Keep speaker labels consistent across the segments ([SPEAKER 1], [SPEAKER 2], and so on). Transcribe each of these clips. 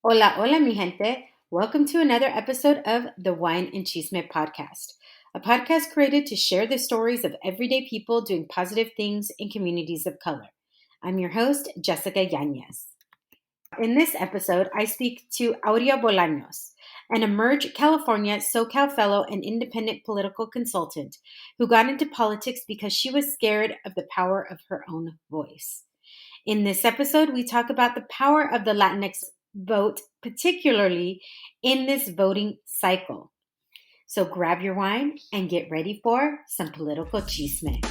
[SPEAKER 1] Hola, hola, mi gente. Welcome to another episode of the Wine and Chisme podcast, a podcast created to share the stories of everyday people doing positive things in communities of color. I'm your host, Jessica Yanez. In this episode, I speak to Aurea Bolaños, an Emerge California SoCal fellow and independent political consultant who got into politics because she was scared of the power of her own voice. In this episode, we talk about the power of the Latinx vote, particularly in this voting cycle. So grab your wine and get ready for some political chisme.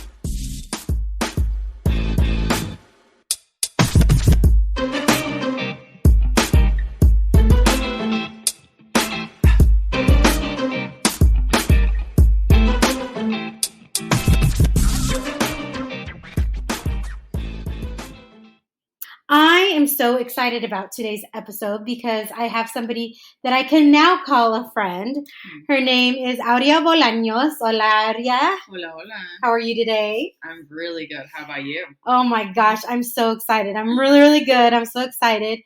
[SPEAKER 1] I am so excited about today's episode because I have somebody that I can now call a friend. Her name is Aurea Bolaños. Hola, Aurea.
[SPEAKER 2] Hola, hola.
[SPEAKER 1] How are you today?
[SPEAKER 2] I'm really good. How about you?
[SPEAKER 1] Oh my gosh, I'm so excited. I'm really good. I'm so excited.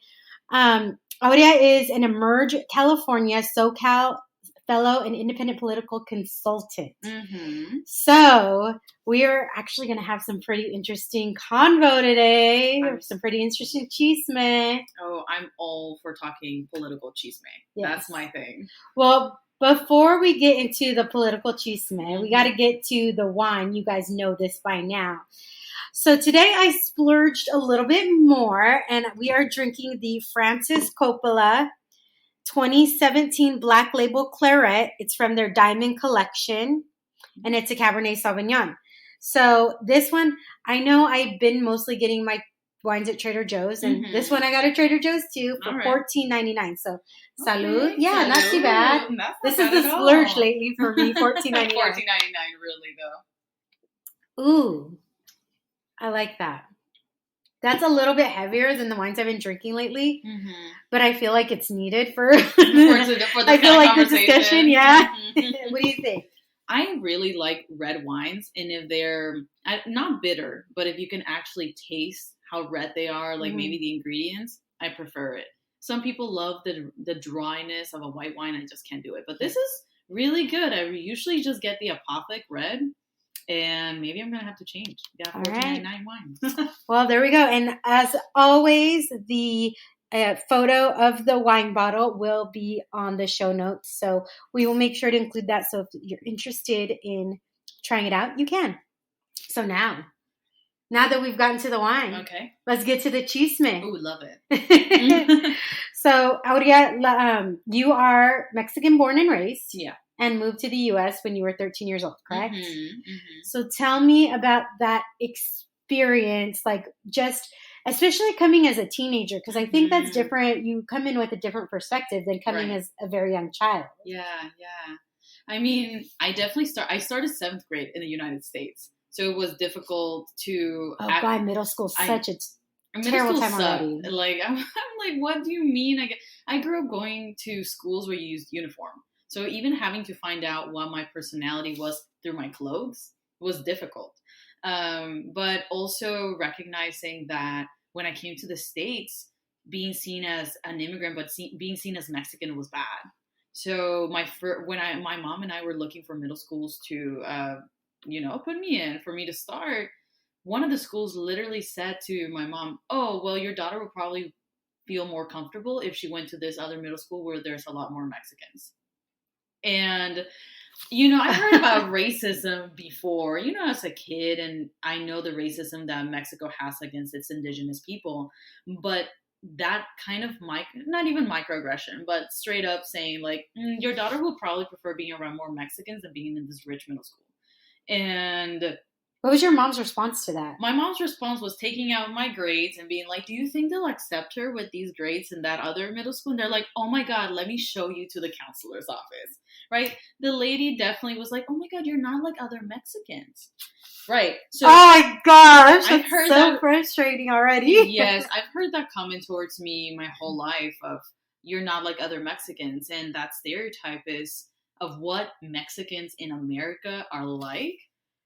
[SPEAKER 1] Aurea is an Emerge California SoCal fellow and independent political consultant.
[SPEAKER 2] Mm-hmm.
[SPEAKER 1] So we're actually going to have some pretty interesting convo today. Some pretty interesting chisme.
[SPEAKER 2] Oh, I'm all for talking political chisme. Yes. That's my thing.
[SPEAKER 1] Well, before we get into the political chisme, we got to get to the wine. You guys know this by now. So today I splurged a little bit more, and we are drinking the Francis Coppola 2017 Black Label Claret. It's from their Diamond Collection, and it's a Cabernet Sauvignon. So this one, I know I've been mostly getting my wines at Trader Joe's, and this one I got at Trader Joe's too for $14.99. So salud. Yeah, salud. Not too bad. This is the splurge lately for me, $14.99.
[SPEAKER 2] $14.99 really though.
[SPEAKER 1] Ooh, I like that. That's a little bit heavier than the wines I've been drinking lately, but I feel like it's needed for the I feel like the discussion. Yeah. What do you think?
[SPEAKER 2] I really like red wines, and if they're not bitter, but if you can actually taste how red they are, like maybe the ingredients, I prefer it. Some people love the dryness of a white wine. I just can't do it. But this is really good. I usually just get the Apothic red. And maybe I'm going to have to change. Yeah, $14.99 wine.
[SPEAKER 1] Well, there we go. And as always, the photo of the wine bottle will be on the show notes. So we will make sure to include that. So if you're interested in trying it out, you can. So now that we've gotten to the wine,
[SPEAKER 2] okay,
[SPEAKER 1] let's get to the chisme.
[SPEAKER 2] Ooh, love it.
[SPEAKER 1] So, Aurea, you are Mexican born and raised.
[SPEAKER 2] Yeah.
[SPEAKER 1] And moved to the U.S. when you were 13 years old, correct? So tell me about that experience, like just especially coming as a teenager, because I think that's different. You come in with a different perspective than coming as a very young child.
[SPEAKER 2] Yeah. I mean, I started 7th grade in the United States, so it was difficult to.
[SPEAKER 1] By middle school, such a terrible time already.
[SPEAKER 2] Like I'm like, what do you mean? I grew up going to schools where you used uniform. So even having to find out what my personality was through my clothes was difficult. But also recognizing that when I came to the States, being seen as an immigrant, but being seen as Mexican was bad. So when my mom and I were looking for middle schools to, put me in for me to start, one of the schools literally said to my mom, "Oh, well, your daughter will probably feel more comfortable if she went to this other middle school where there's a lot more Mexicans." And, I heard about racism before, as a kid, and I know the racism that Mexico has against its indigenous people, but that kind of not even microaggression, but straight up saying like, your daughter will probably prefer being around more Mexicans than being in this rich middle school. And
[SPEAKER 1] what was your mom's response to that?
[SPEAKER 2] My mom's response was taking out my grades and being like, do you think they'll accept her with these grades in that other middle school? And they're like, oh my God, let me show you to the counselor's office, right? The lady definitely was like, oh my God, you're not like other Mexicans. Right.
[SPEAKER 1] So, oh my gosh, I've heard so frustrating already.
[SPEAKER 2] Yes, I've heard that comment towards me my whole life of you're not like other Mexicans. And that stereotype is of what Mexicans in America are like.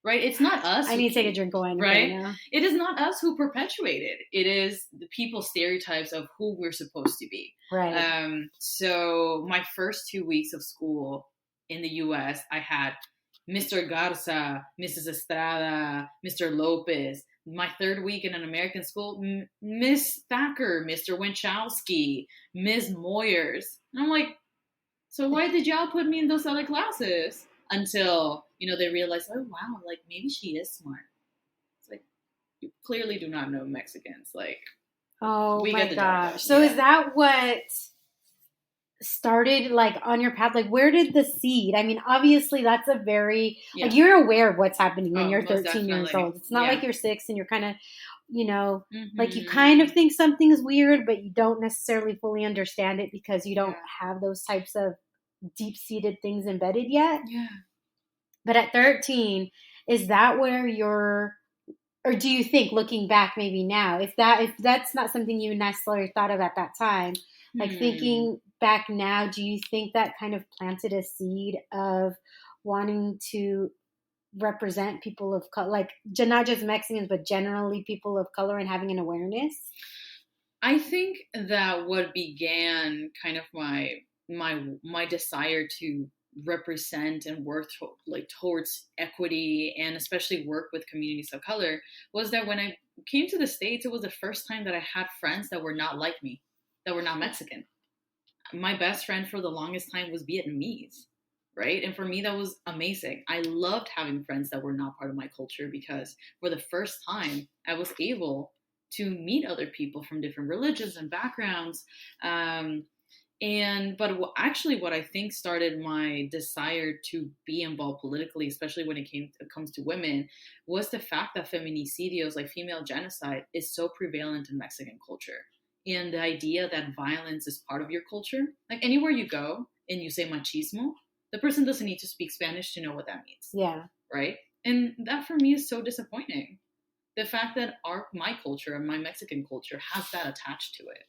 [SPEAKER 2] right? It's not us.
[SPEAKER 1] I need to take a drink of wine.
[SPEAKER 2] Right?
[SPEAKER 1] Now.
[SPEAKER 2] It is not us who perpetuate it. It is the people's stereotypes of who we're supposed to be.
[SPEAKER 1] Right.
[SPEAKER 2] So my first 2 weeks of school in the U.S., I had Mr. Garza, Mrs. Estrada, Mr. Lopez. My third week in an American school, Miss Thacker, Mr. Winchowski, Miss Moyers. And I'm like, so why did y'all put me in those other classes? Until, they realized, oh, wow, like, maybe she is smart. It's like, you clearly do not know Mexicans. Like,
[SPEAKER 1] oh my gosh. So is that what started, like, on your path? Like, where did the seed? I mean, obviously, that's a very, like, you're aware of what's happening when you're 13 years old. It's not like you're 6 and you're kind of, like, you kind of think something's weird, but you don't necessarily fully understand it because you don't have those types of deep-seated things embedded yet.
[SPEAKER 2] Yeah.
[SPEAKER 1] But at 13, is that where you're, or do you think, looking back maybe now, if that's not something you necessarily thought of at that time, like thinking back now, do you think that kind of planted a seed of wanting to represent people of color, like not just Mexicans, but generally people of color, and having an awareness?
[SPEAKER 2] I think that what began kind of my desire to represent and work towards equity, and especially work with communities of color, was that when I came to the States, it was the first time that I had friends that were not like me, that were not Mexican. My best friend for the longest time was Vietnamese, right? And for me, that was amazing. I loved having friends that were not part of my culture, because for the first time, I was able to meet other people from different religions and backgrounds. But what I think started my desire to be involved politically, especially when it comes to women, was the fact that feminicidios, like female genocide, is so prevalent in Mexican culture. And the idea that violence is part of your culture, like anywhere you go and you say machismo, the person doesn't need to speak Spanish to know what that means.
[SPEAKER 1] Yeah.
[SPEAKER 2] Right? And that for me is so disappointing. The fact that my culture and my Mexican culture has that attached to it.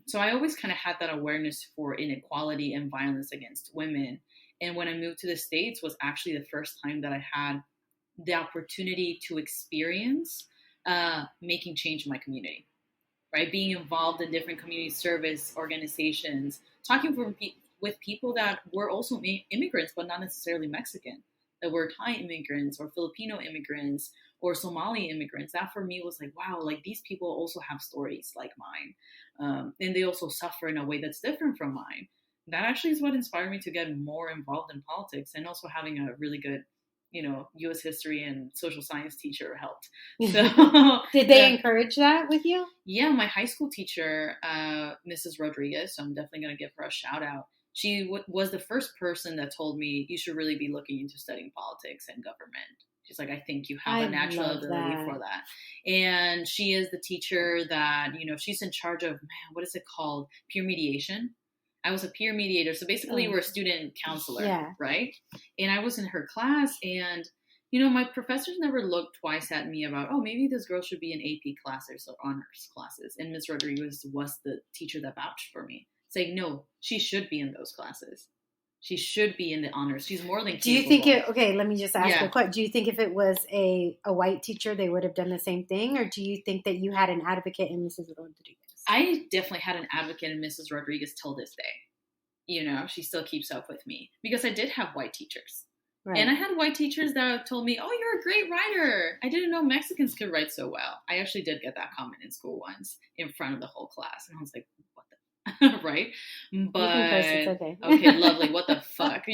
[SPEAKER 2] So I always kind of had that awareness for inequality and violence against women. And when I moved to the States was actually the first time that I had the opportunity to experience making change in my community, right? Being involved in different community service organizations, talking with people that were also immigrants, but not necessarily Mexican, that were Thai immigrants or Filipino immigrants or Somali immigrants. That for me was like, wow, like these people also have stories like mine. And they also suffer in a way that's different from mine. That actually is what inspired me to get more involved in politics, and also having a really good, U.S. history and social science teacher helped. So
[SPEAKER 1] did they encourage that with you?
[SPEAKER 2] Yeah, my high school teacher, Mrs. Rodriguez, so I'm definitely going to give her a shout out. She was the first person that told me you should really be looking into studying politics and government. She's like, I think you have a natural ability for that. And she is the teacher that, she's in charge of, what is it called? Peer mediation. I was a peer mediator. So basically we're a student counselor, right? And I was in her class, and, my professors never looked twice at me about, maybe this girl should be in AP classes or honors classes. And Ms. Rodriguez was the teacher that vouched for me, saying, no, she should be in those classes. She should be in the honors. She's more than capable.
[SPEAKER 1] Do you think okay, let me just ask a question. Do you think if it was a white teacher, they would have done the same thing? Or do you think that you had an advocate in Mrs. Rodriguez?
[SPEAKER 2] I definitely had an advocate in Mrs. Rodriguez till this day. She still keeps up with me because I did have white teachers. Right. And I had white teachers that told me, oh, you're a great writer. I didn't know Mexicans could write so well. I actually did get that comment in school once in front of the whole class. And I was like, what the right? But
[SPEAKER 1] it's okay.
[SPEAKER 2] Okay, lovely. What the fuck,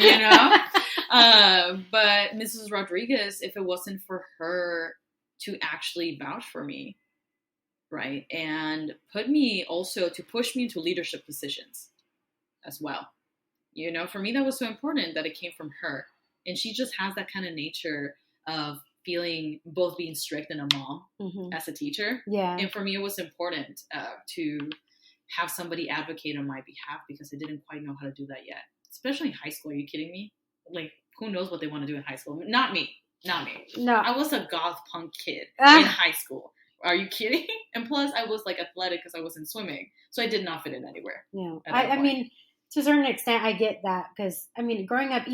[SPEAKER 2] But Mrs. Rodriguez, if it wasn't for her to actually vouch for me, right, and put me also to push me into leadership positions as well. For me, that was so important that it came from her. And she just has that kind of nature of feeling both being strict and a mom as a teacher. Yeah. And for me, it was important to have somebody advocate on my behalf, because I didn't quite know how to do that yet. Especially in high school. Are you kidding me? Like, who knows what they want to do in high school? Not me. No. I was a goth punk kid in high school. Are you kidding? And plus, I was like athletic because I was in swimming. So I did not fit in anywhere.
[SPEAKER 1] Yeah. I mean, to a certain extent, I get that because, I mean, growing up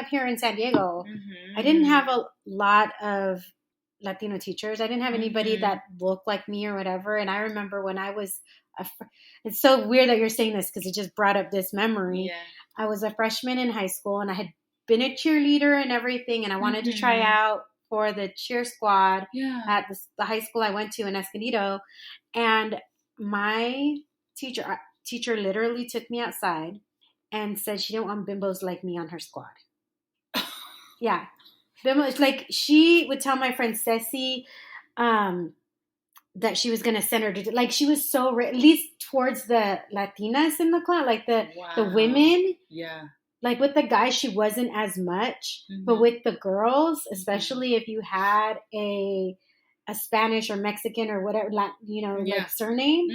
[SPEAKER 1] here in San Diego,
[SPEAKER 2] Mm-hmm.
[SPEAKER 1] I didn't have a lot of Latino teachers. I didn't have anybody
[SPEAKER 2] Mm-hmm.
[SPEAKER 1] that looked like me or whatever. And I remember when I was, it's so weird that you're saying this because it just brought up this memory.
[SPEAKER 2] Yeah.
[SPEAKER 1] I was a freshman in high school and I had been a cheerleader and everything. And I wanted to try out for the cheer squad at the high school I went to in Escondido. And my teacher literally took me outside and said she didn't want bimbos like me on her squad. Yeah. Bimbo, it's like she would tell my friend Ceci that she was going to send her to, like, she was so, at least towards the Latinas in the class, like the women.
[SPEAKER 2] Yeah.
[SPEAKER 1] Like with the guys, she wasn't as much, but with the girls, especially if you had a Spanish or Mexican or whatever, you know, like surname,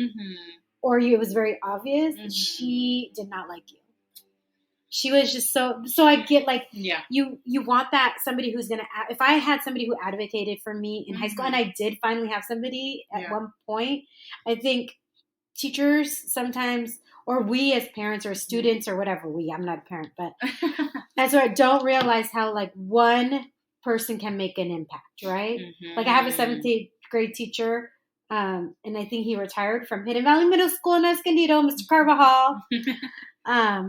[SPEAKER 1] or it was very obvious, she did not like you. She was just so I get like, you want that somebody who's going to, if I had somebody who advocated for me in high school, and I did finally have somebody at one point, I think teachers sometimes, or we as parents or students or whatever, I'm not a parent, but that's why I don't realize how like one person can make an impact, right? Like I have a 7th grade teacher, and I think he retired from Hidden Valley Middle School in Escondido, Mr. Carvajal.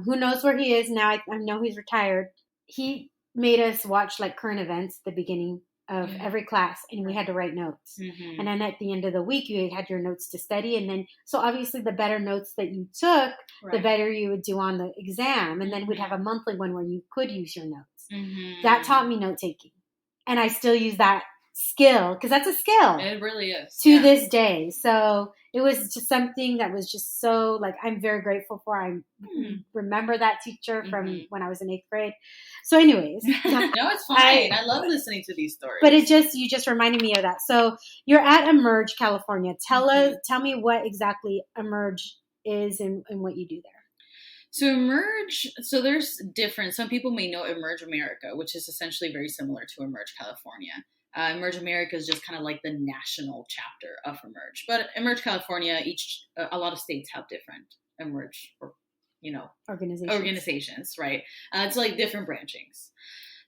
[SPEAKER 1] Who knows where he is now? I know he's retired. He made us watch like current events at the beginning of every class, and we had to write notes. And then at the end of the week, you had your notes to study. And then, so obviously the better notes that you took, the better you would do on the exam. And then we'd have a monthly one where you could use your notes. That taught me note taking. And I still use that skill because that's a skill.
[SPEAKER 2] It really is.
[SPEAKER 1] To this day. So it was just something that was just so like, I'm very grateful for. I remember that teacher from when I was in 8th grade. So anyways.
[SPEAKER 2] No, it's fine. I love listening to these stories.
[SPEAKER 1] But you just reminded me of that. So you're at Emerge, California. Tell me what exactly Emerge is and what you do there.
[SPEAKER 2] So Emerge, so there's different, some people may know Emerge America, which is essentially very similar to Emerge California. Emerge America is just kind of like the national chapter of Emerge. But Emerge California, a lot of states have different Emerge, organizations, right? It's like different branchings.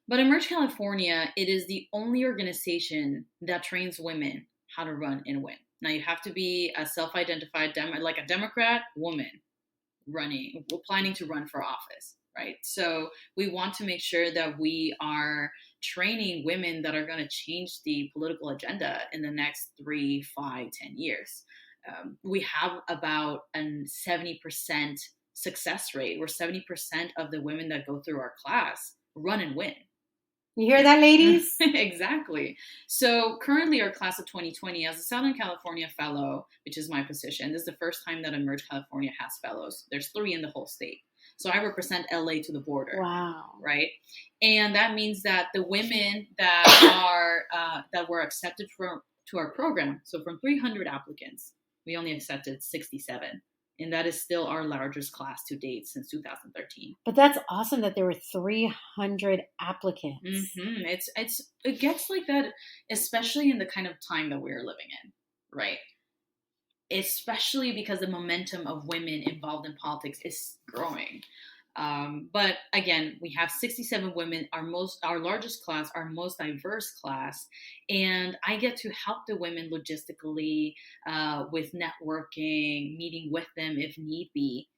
[SPEAKER 2] But Emerge California, it is the only organization that trains women how to run and win. Now you have to be a self-identified, like a Democrat woman planning to run for office, right? So we want to make sure that we are training women that are going to change the political agenda in the next 3, 5, 10 years. We have about a 70% success rate, where 70% of the women that go through our class run and win.
[SPEAKER 1] You hear that, ladies?
[SPEAKER 2] Exactly. So currently our class of 2020, as a Southern California fellow, which is my position, this is the first time that Emerge California has fellows. There's 3 in the whole state. So I represent LA to the border.
[SPEAKER 1] Wow.
[SPEAKER 2] Right. And that means that the women that are that were accepted to our program, so from 300 applicants, we only accepted 67. And that is still our largest class to date since 2013.
[SPEAKER 1] But that's awesome that there were 300 applicants.
[SPEAKER 2] It gets like that, especially in the kind of time that we're living in, right? Especially because the momentum of women involved in politics is growing. But again, we have 67 women, our largest class, our most diverse class. And I get to help the women logistically with networking, meeting with them if need be,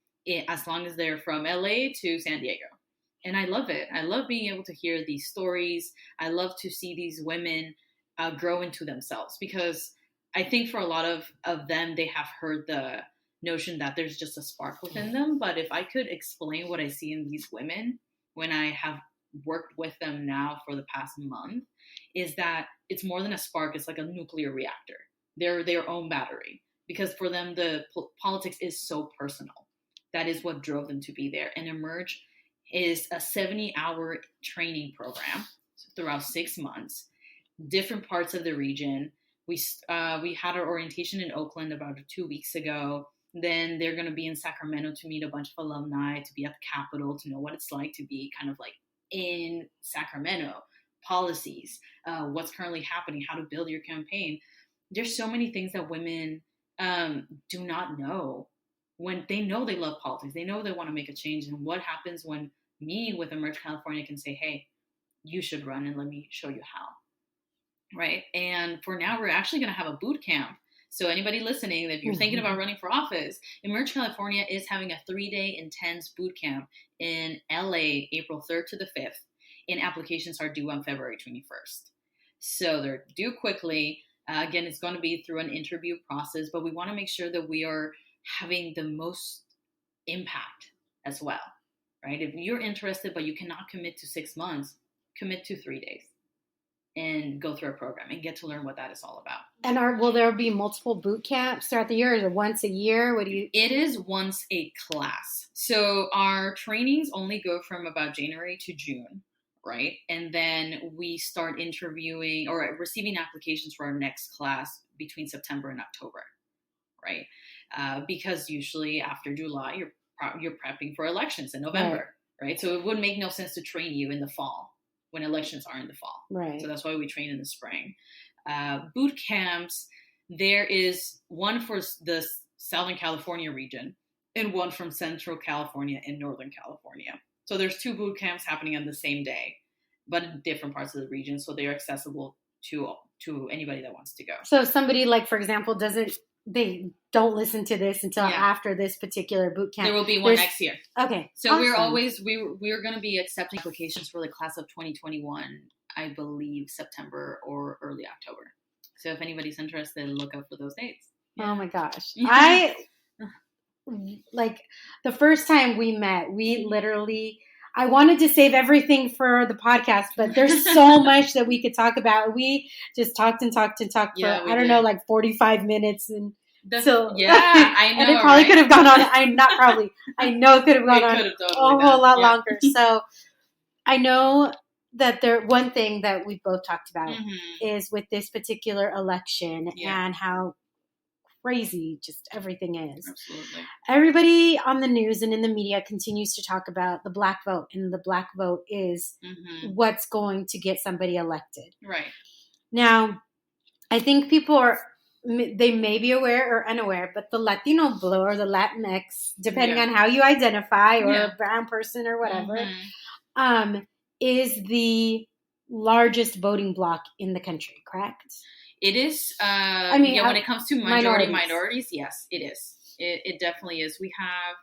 [SPEAKER 2] as long as they're from LA to San Diego. And I love it. I love being able to hear these stories. I love to see these women grow into themselves, because I think for a lot of them, they have heard the notion that there's just a spark within them. But if I could explain what I see in these women when I have worked with them now for the past month, is that it's more than a spark. It's like a nuclear reactor. They're their own battery, because for them, the politics is so personal. That is what drove them to be there. And Emerge is a 70-hour training program throughout 6 months, different parts of the region. We had our orientation in Oakland about 2 weeks ago. Then they're going to be in Sacramento to meet a bunch of alumni, to be at the Capitol, to know what it's like to be kind of like in Sacramento, policies, what's currently happening, how to build your campaign. There's so many things that women do not know when they know they love politics, they know they want to make a change. And what happens when me with Emerge California can say, hey, you should run and let me show you how, right? And for now, we're actually going to have a boot camp. So anybody listening, if you're thinking about running for office, Emerge California is having a 3-day intense boot camp in LA, April 3rd to the 5th. And applications are due on February 21st. So they're due quickly. Again, it's going to be through an interview process, but we want to make sure that we are having the most impact as well, right? If you're interested, but you cannot commit to 6 months, commit to 3 days and go through a program and get to learn what that is all about.
[SPEAKER 1] And will there be multiple boot camps throughout the year? Is it once a year?
[SPEAKER 2] It is once a class. So our trainings only go from about January to June, right? And then we start interviewing or receiving applications for our next class between September and October, right? Because usually after July, you're prepping for elections in November, right? So it would make no sense to train you in the fall when elections are in the fall.
[SPEAKER 1] Right.
[SPEAKER 2] So that's why we train in the spring. Boot camps, there is one for the Southern California region and one from Central California and Northern California. So there's 2 boot camps happening on the same day, but in different parts of the region. So they are accessible to anybody that wants to go.
[SPEAKER 1] So if somebody, like, for example, they don't listen to this until after this particular boot camp.
[SPEAKER 2] There will be one next year.
[SPEAKER 1] Okay.
[SPEAKER 2] So awesome. we're going to be accepting applications for the class of 2021, I believe September or early October. So if anybody's interested, look up for those dates.
[SPEAKER 1] Yeah. Oh my gosh. I like the first time we met, I wanted to save everything for the podcast, but there's so much that we could talk about. We just talked for, I don't know, like 45 minutes. And I know. And it probably could have gone on. I know it could have gone on a whole lot longer. So I know that one thing that we both talked about is with this particular election and how crazy just everything is.
[SPEAKER 2] Absolutely.
[SPEAKER 1] Everybody on the news and in the media continues to talk about the black vote, and the black vote is what's going to get somebody elected.
[SPEAKER 2] Right.
[SPEAKER 1] Now, I think they may be aware or unaware, but the Latino vote or the Latinx, depending on how you identify, or a brown person or whatever, is the largest voting bloc in the country, correct?
[SPEAKER 2] It is. When it comes to minorities, yes, it is. It definitely is. We have,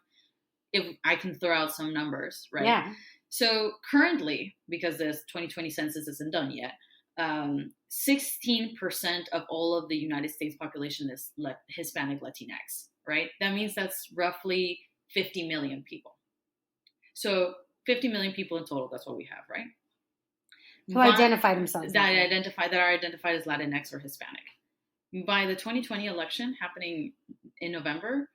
[SPEAKER 2] if I can throw out some numbers, right?
[SPEAKER 1] Yeah.
[SPEAKER 2] So currently, because the 2020 census isn't done yet, 16% of all of the United States population is Hispanic Latinx, right? That means that's roughly 50 million people. So 50 million people in total, that's what we have, right?
[SPEAKER 1] Who identify themselves.
[SPEAKER 2] That are identified as Latinx or Hispanic. By the 2020 election happening in November,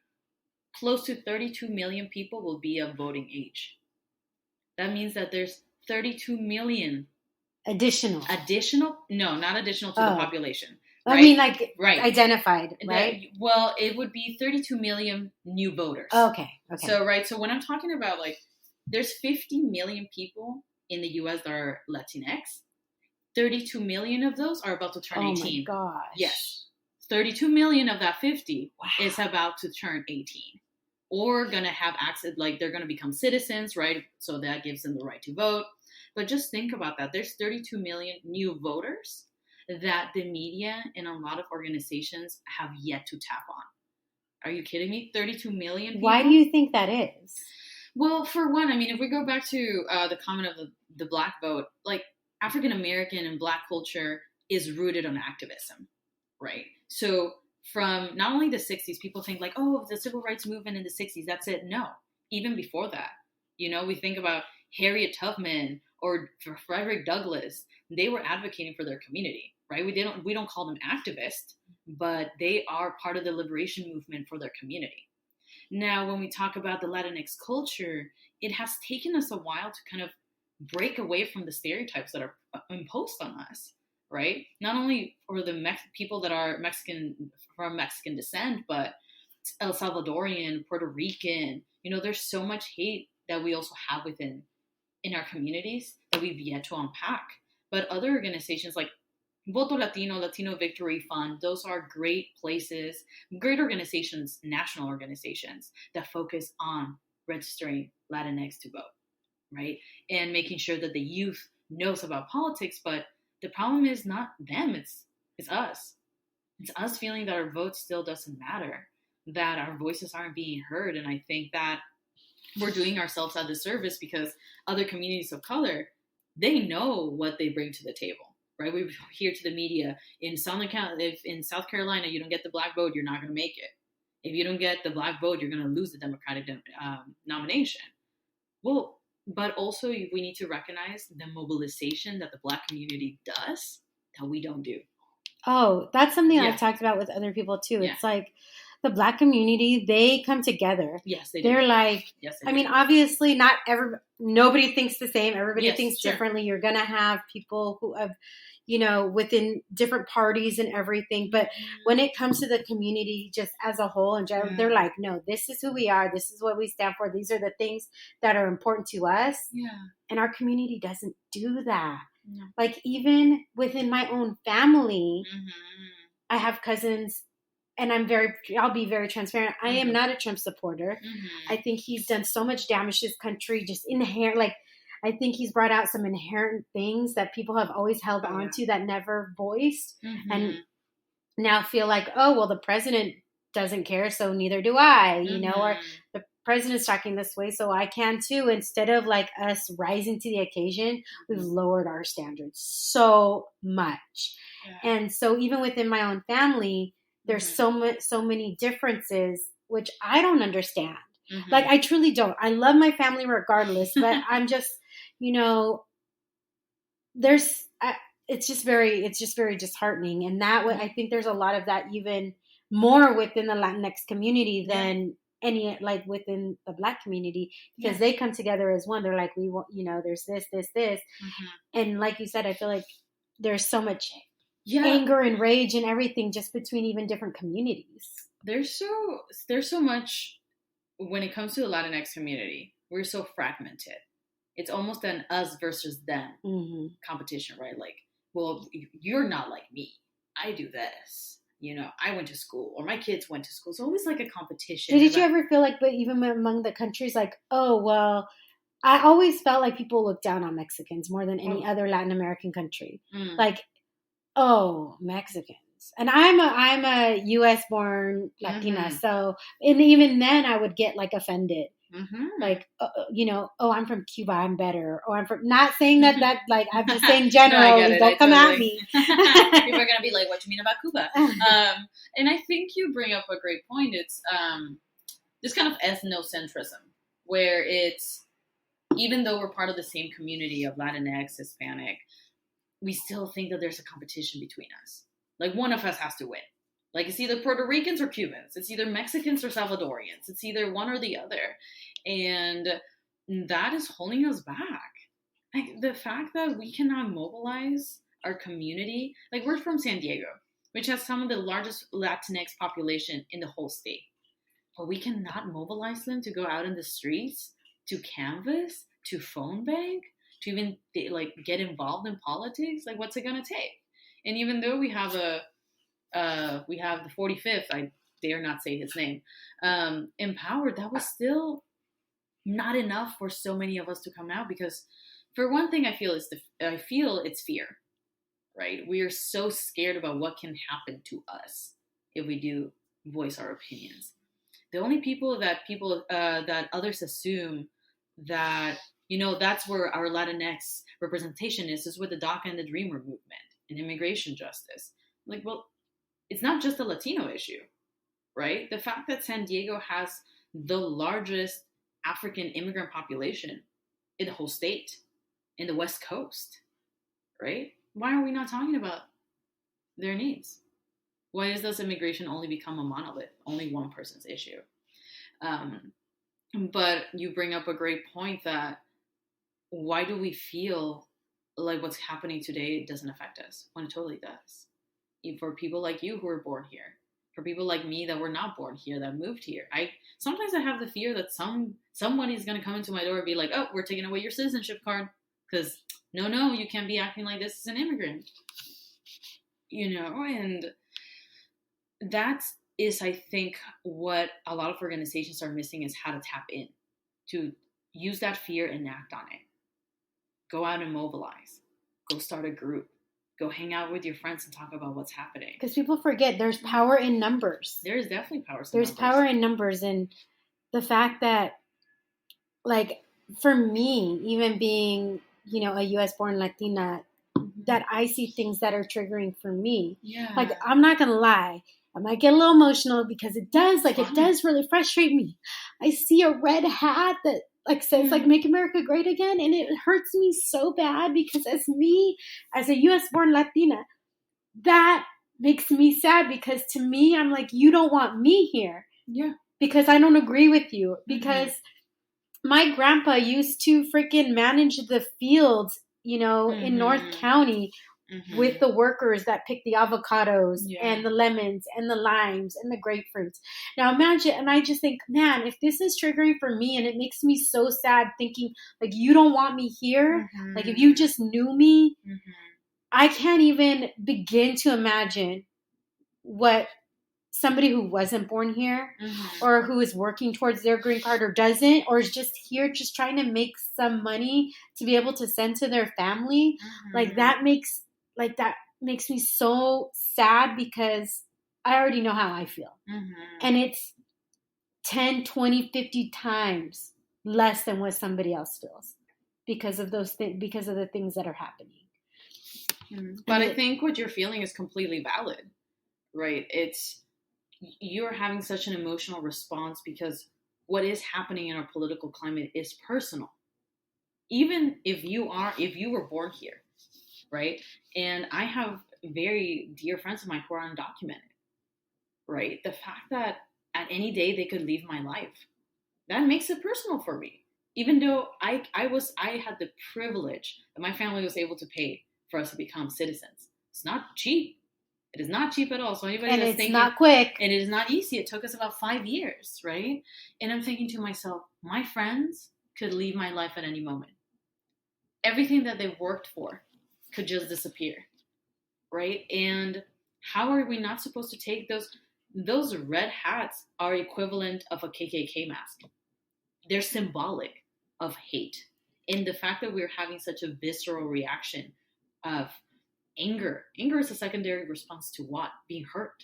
[SPEAKER 2] close to 32 million people will be of voting age. That means that there's 32 million
[SPEAKER 1] additional.
[SPEAKER 2] No, not additional to the population.
[SPEAKER 1] Right? I mean, identified, right?
[SPEAKER 2] It would be 32 million new voters.
[SPEAKER 1] Okay.
[SPEAKER 2] So when I'm talking about, like, there's 50 million people in the U.S. that are Latinx, 32 million of those are about to turn 18.
[SPEAKER 1] Oh my gosh.
[SPEAKER 2] Yes. 32 million of that 50 is about to turn 18. Or going to have access, like they're going to become citizens, right? So that gives them the right to vote. But just think about that. There's 32 million new voters that the media and a lot of organizations have yet to tap on. Are you kidding me? 32 million people?
[SPEAKER 1] Why do you think that is?
[SPEAKER 2] Well, for one, I mean, if we go back to the comment of the black vote, like African American and black culture is rooted on activism, right? So from not only the 60s, people think like, oh, the civil rights movement in the 60s, that's it. No, even before that, we think about Harriet Tubman or Frederick Douglass. They were advocating for their community, right? We don't call them activists, but they are part of the liberation movement for their community. Now, when we talk about the Latinx culture, it has taken us a while to kind of break away from the stereotypes that are imposed on us, right? Not only for the people that are from Mexican descent, but El Salvadorian, Puerto Rican. There's so much hate that we also have in our communities that we've yet to unpack. But other organizations like Voto Latino, Latino Victory Fund, those are great places, great organizations, national organizations that focus on registering Latinx to vote, right? And making sure that the youth knows about politics. But the problem is not them, it's us. It's us feeling that our vote still doesn't matter, that our voices aren't being heard. And I think that we're doing ourselves a disservice because other communities of color, they know what they bring to the table, right? We hear to the media in if in South Carolina you don't get the black vote, you're not going to make it. If you don't get the black vote, you're going to lose the Democratic nomination. Well, but also we need to recognize the mobilization that the black community does that we don't do.
[SPEAKER 1] Oh, that's something I've talked about with other people too. It's like the black community, they come together.
[SPEAKER 2] Yes, they do.
[SPEAKER 1] They're like, I mean, obviously nobody thinks the same. Everybody thinks differently. You're going to have people who have, within different parties and everything. But when it comes to the community just as a whole and general, they're like, no, this is who we are. This is what we stand for. These are the things that are important to us. Yeah. And our community doesn't do that. No. Like even within my own family, I have cousins, and I'll be very transparent. I am not a Trump supporter. I think he's done so much damage to this country, just inherent. Like I think he's brought out some inherent things that people have always held on to that never voiced, and now feel like, oh well, the president doesn't care, so neither do I. Or the president's talking this way, so I can too. Instead of like us rising to the occasion, we've lowered our standards so much. Yeah. And so even within my own family, there's so many differences, which I don't understand. Like I truly don't. I love my family regardless, but I'm just, it's just very disheartening. And that way, I think there's a lot of that even more within the Latinx community than any like within the black community, because they come together as one. They're like, we want, there's this. And like you said, I feel like there's so much anger and rage and everything just between even different communities.
[SPEAKER 2] There's so much when it comes to the Latinx community. We're so fragmented. It's almost an us versus them competition, right? Like, well, you're not like me. I do this. I went to school, or my kids went to school. So always like a competition.
[SPEAKER 1] Did you ever feel like, but even among the countries, like, oh, well, I always felt like people look down on Mexicans more than any other Latin American country. Like, oh, Mexicans. And I'm a U.S. born Latina. So, and even then I would get like offended. Like, I'm from Cuba, I'm better. Or I'm from, not saying that like, I'm just saying generally, don't come at me.
[SPEAKER 2] People are going to be like, what do you mean about Cuba? And I think you bring up a great point. It's this kind of ethnocentrism, where it's, even though we're part of the same community of Latinx, Hispanic, we still think that there's a competition between us. Like one of us has to win. Like it's either Puerto Ricans or Cubans. It's either Mexicans or Salvadorians. It's either one or the other. And that is holding us back. Like the fact that we cannot mobilize our community. Like we're from San Diego, which has some of the largest Latinx population in the whole state. But we cannot mobilize them to go out in the streets, to canvass, to phone bank, to even like get involved in politics. Like what's it going to take? And even though we have the 45th, I dare not say his name, empowered, that was still not enough for so many of us to come out. Because for one thing, I feel it's fear, right? We are so scared about what can happen to us if we do voice our opinions. The only people that others assume that, that's where our Latinx representation is with the DACA and the Dreamer movement and immigration justice. Like, well, it's not just a Latino issue, right? The fact that San Diego has the largest African immigrant population in the whole state, in the West Coast, right? Why are we not talking about their needs? Why does immigration only become a monolith, only one person's issue? But you bring up a great point that why do we feel like what's happening today doesn't affect us when it totally does? For people like you who were born here, for people like me that were not born here, that moved here. Sometimes I have the fear that someone is going to come into my door and be like, oh, we're taking away your citizenship card. Because no, you can't be acting like this as an immigrant. and that is, I think, what a lot of organizations are missing is how to tap in, to use that fear and act on it. Go out and mobilize. Go start a group. Go hang out with your friends and talk about what's happening.
[SPEAKER 1] Because people forget there's power in numbers.
[SPEAKER 2] There is definitely power in numbers.
[SPEAKER 1] There's power in numbers. And the fact that, like, for me, even being, a U.S. born Latina, that I see things that are triggering for me.
[SPEAKER 2] Yeah.
[SPEAKER 1] Like, I'm not going to lie. I might get a little emotional because it does really frustrate me. I see a red hat that says Make America Great Again, and it hurts me so bad because as a U.S. born Latina, that makes me sad because to me, I'm like, you don't want me here.
[SPEAKER 2] Yeah.
[SPEAKER 1] Because I don't agree with you. Because my grandpa used to freaking manage the fields, in North County with the workers that pick the avocados and the lemons and the limes and the grapefruits. Now imagine, and I just think, man, if this is triggering for me and it makes me so sad thinking, like, you don't want me here, like, if you just knew me, I can't even begin to imagine what somebody who wasn't born here or who is working towards their green card or doesn't, or is just here just trying to make some money to be able to send to their family, that makes me so sad because I already know how I feel. And it's 10, 20, 50 times less than what somebody else feels because of those because of the things that are happening.
[SPEAKER 2] But I think what you're feeling is completely valid, right? You're having such an emotional response because what is happening in our political climate is personal. Even if you were born here, right? And I have very dear friends of mine who are undocumented, right? The fact that at any day they could leave my life, that makes it personal for me. Even though I had the privilege that my family was able to pay for us to become citizens. It's not cheap. It is not cheap at all. So anybody that's thinking,
[SPEAKER 1] not quick.
[SPEAKER 2] And it is not easy. It took us about 5 years, right? And I'm thinking to myself, my friends could leave my life at any moment. Everything that they worked for could just disappear, right? And how are we not supposed to take those red hats are equivalent of a KKK mask. They're symbolic of hate. And the fact that we're having such a visceral reaction of anger. Anger is a secondary response to what? Being hurt.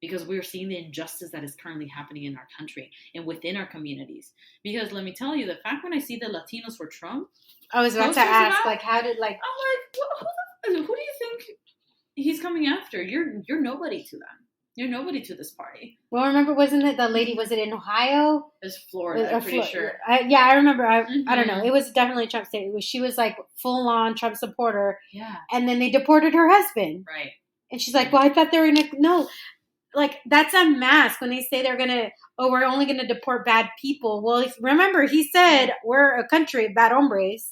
[SPEAKER 2] Because we're seeing the injustice that is currently happening in our country and within our communities. Because let me tell you, the fact when I see the Latinos for Trump,
[SPEAKER 1] I was about to ask, how did,
[SPEAKER 2] I'm like, who do you think he's coming after? You're nobody to them. You're nobody to this party.
[SPEAKER 1] Well, remember, wasn't it the lady, was it in Ohio?
[SPEAKER 2] It was Florida, I'm pretty sure.
[SPEAKER 1] I remember. I don't know. It was definitely Trump state. She was like full-on Trump supporter.
[SPEAKER 2] Yeah.
[SPEAKER 1] And then they deported her husband.
[SPEAKER 2] Right.
[SPEAKER 1] And she's like, well, I thought they were going to, no. Like, that's a mask when they say they're going to, we're only going to deport bad people. Well, remember, he said we're a country of bad hombres.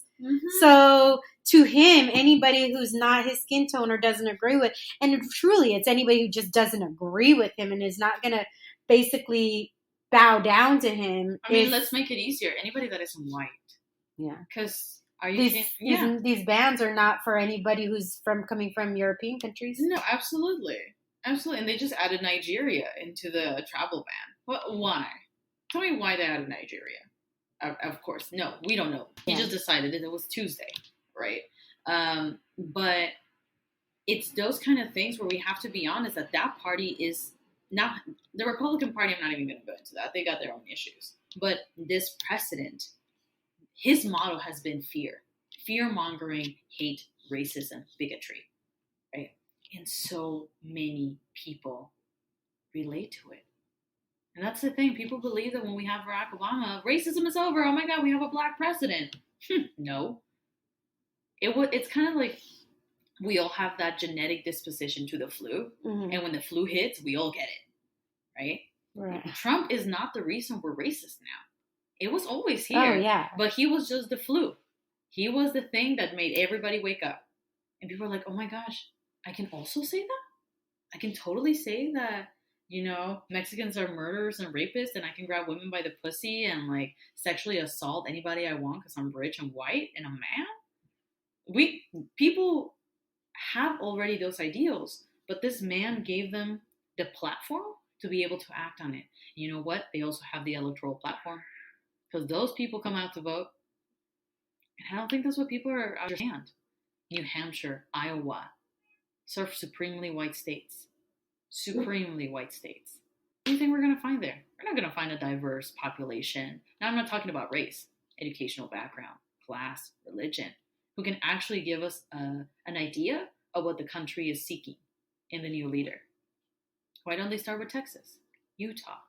[SPEAKER 1] So to him, anybody who's not his skin tone or doesn't agree with, and truly it's anybody who just doesn't agree with him and is not going to basically bow down to him.
[SPEAKER 2] I mean, let's make it easier. Anybody that isn't white.
[SPEAKER 1] Yeah.
[SPEAKER 2] Because these
[SPEAKER 1] bans are not for anybody who's coming from European countries.
[SPEAKER 2] No, absolutely. Absolutely. And they just added Nigeria into the travel ban. Why? Tell me why they added Nigeria. Of course. No, we don't know. He just decided it was Tuesday, right? But it's those kind of things where we have to be honest that party is not the Republican Party. I'm not even going to go into that. They got their own issues. But this president, his motto has been fear-mongering, hate, racism, bigotry, right? And so many people relate to it. And that's the thing. People believe that when we have Barack Obama, racism is over. Oh my God, we have a black president. No. It's kind of like we all have that genetic disposition to the flu. And when the flu hits, we all get it. Right? Trump is not the reason we're racist now. It was always here.
[SPEAKER 1] Oh, yeah.
[SPEAKER 2] But he was just the flu. He was the thing that made everybody wake up. And people are like, oh my gosh, I can also say that? I can totally say that, Mexicans are murderers and rapists and I can grab women by the pussy and like sexually assault anybody I want because I'm rich and white and a man? People have already those ideals, But this man gave them the platform to be able to act on it. You know what? They also have the electoral platform because those people come out to vote. And I don't think that's what people are understand. New Hampshire, Iowa, serve supremely white states. Supremely white states. What do you think we're going to find there? We're not going to find a diverse population. Now, I'm not talking about race, educational background, class, religion, who can actually give us an idea of what the country is seeking in the new leader. Why don't they start with Texas, Utah,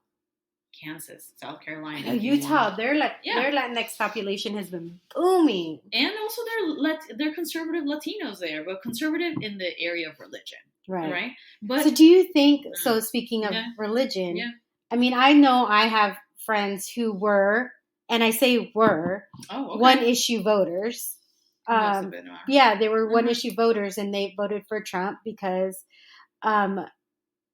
[SPEAKER 2] Kansas, South Carolina?
[SPEAKER 1] Utah, their Latinx population has been booming.
[SPEAKER 2] And also they're conservative Latinos there, but conservative in the area of religion. Right.
[SPEAKER 1] But so do you think, so speaking of religion, I mean, I know I have friends who were, and I say were, one issue voters. They were one issue voters, and they voted for Trump because